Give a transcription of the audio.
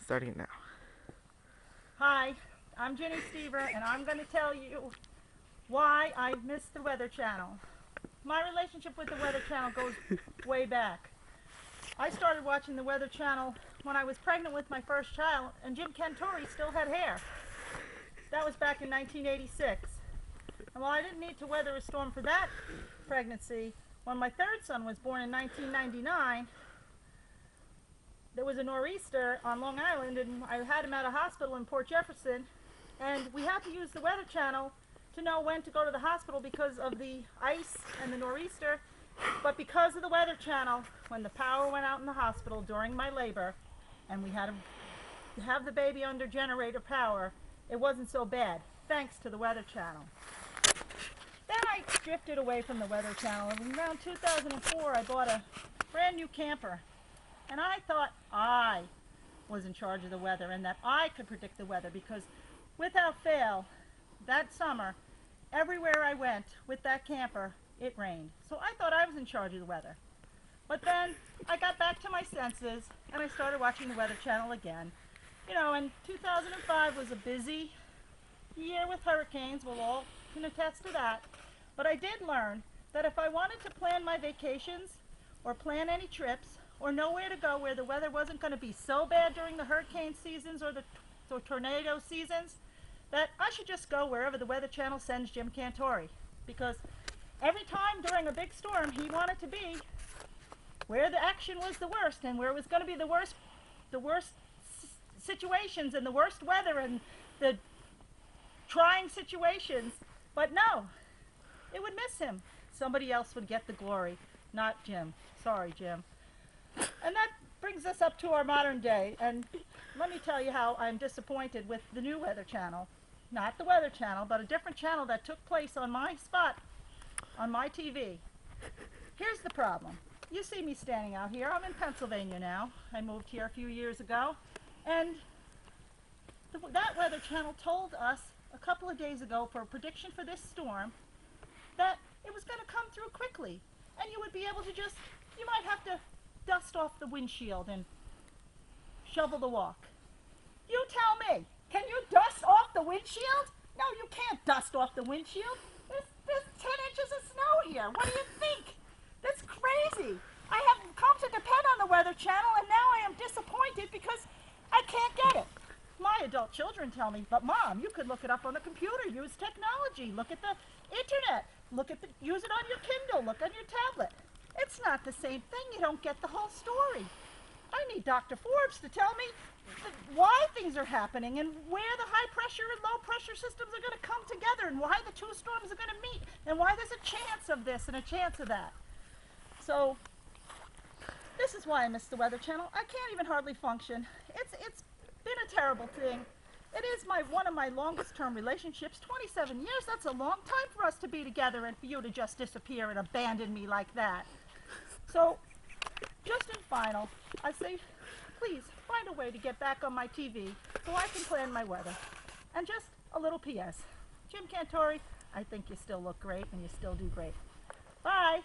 Starting now. Hi, I'm Ginny Stever, and I'm going to tell you why I missed the Weather Channel. My relationship with the Weather Channel goes way back. I started watching the Weather Channel when I was pregnant with my first child, and Jim Cantori still had hair. That was back in 1986. And while I didn't need to weather a storm for that pregnancy, when my third son was born in 1999, there was a nor'easter on Long Island, and I had him at a hospital in Port Jefferson, and we had to use the Weather Channel to know when to go to the hospital because of the ice and the nor'easter. But because of the Weather Channel, when the power went out in the hospital during my labor and we had to have the baby under generator power, it wasn't so bad, thanks to the Weather Channel. Then I drifted away from the Weather Channel, and around 2004 I bought a brand new camper. And I thought I was in charge of the weather and that I could predict the weather, because without fail, that summer, everywhere I went with that camper, it rained. So I thought I was in charge of the weather. But then I got back to my senses and I started watching the Weather Channel again. You know, and 2005 was a busy year with hurricanes. We'll all can attest to that. But I did learn that if I wanted to plan my vacations or plan any trips, or know where to go where the weather wasn't going to be so bad during the hurricane seasons or the tornado seasons, that I should just go wherever the Weather Channel sends Jim Cantori. Because every time during a big storm, he wanted to be where the action was the worst and where it was going to be the worst situations and the worst weather and the trying situations. But no, it would miss him. Somebody else would get the glory, not Jim. Sorry, Jim. And that brings us up to our modern day, and let me tell you how I'm disappointed with the new Weather Channel. Not the Weather Channel, but a different channel that took place on my spot, on my TV. Here's the problem. You see me standing out here. I'm in Pennsylvania now. I moved here a few years ago, and that Weather Channel told us a couple of days ago for a prediction for this storm that it was going to come through quickly, and you would be able to just, you might have to dust off the windshield and shovel the walk. You tell me, can you dust off the windshield? No, you can't dust off the windshield. There's 10 inches of snow here. What do you think? That's crazy. I have come to depend on the Weather Channel, and now I am disappointed because I can't get it. My adult children tell me, but Mom, you could look it up on the computer, use technology, look at the internet, use it on your Kindle, look on your tablet. It's not the same thing. You don't get the whole story. I need Dr. Forbes to tell me why things are happening and where the high pressure and low pressure systems are going to come together and why the two storms are going to meet and why there's a chance of this and a chance of that. So this is why I miss the Weather Channel. I can't even hardly function. It's been a terrible thing. It is one of my longest term relationships, 27 years. That's a long time for us to be together and for you to just disappear and abandon me like that. So, just in final, I say, please find a way to get back on my TV so I can plan my weather. And just a little P.S. Jim Cantori, I think you still look great and you still do great. Bye.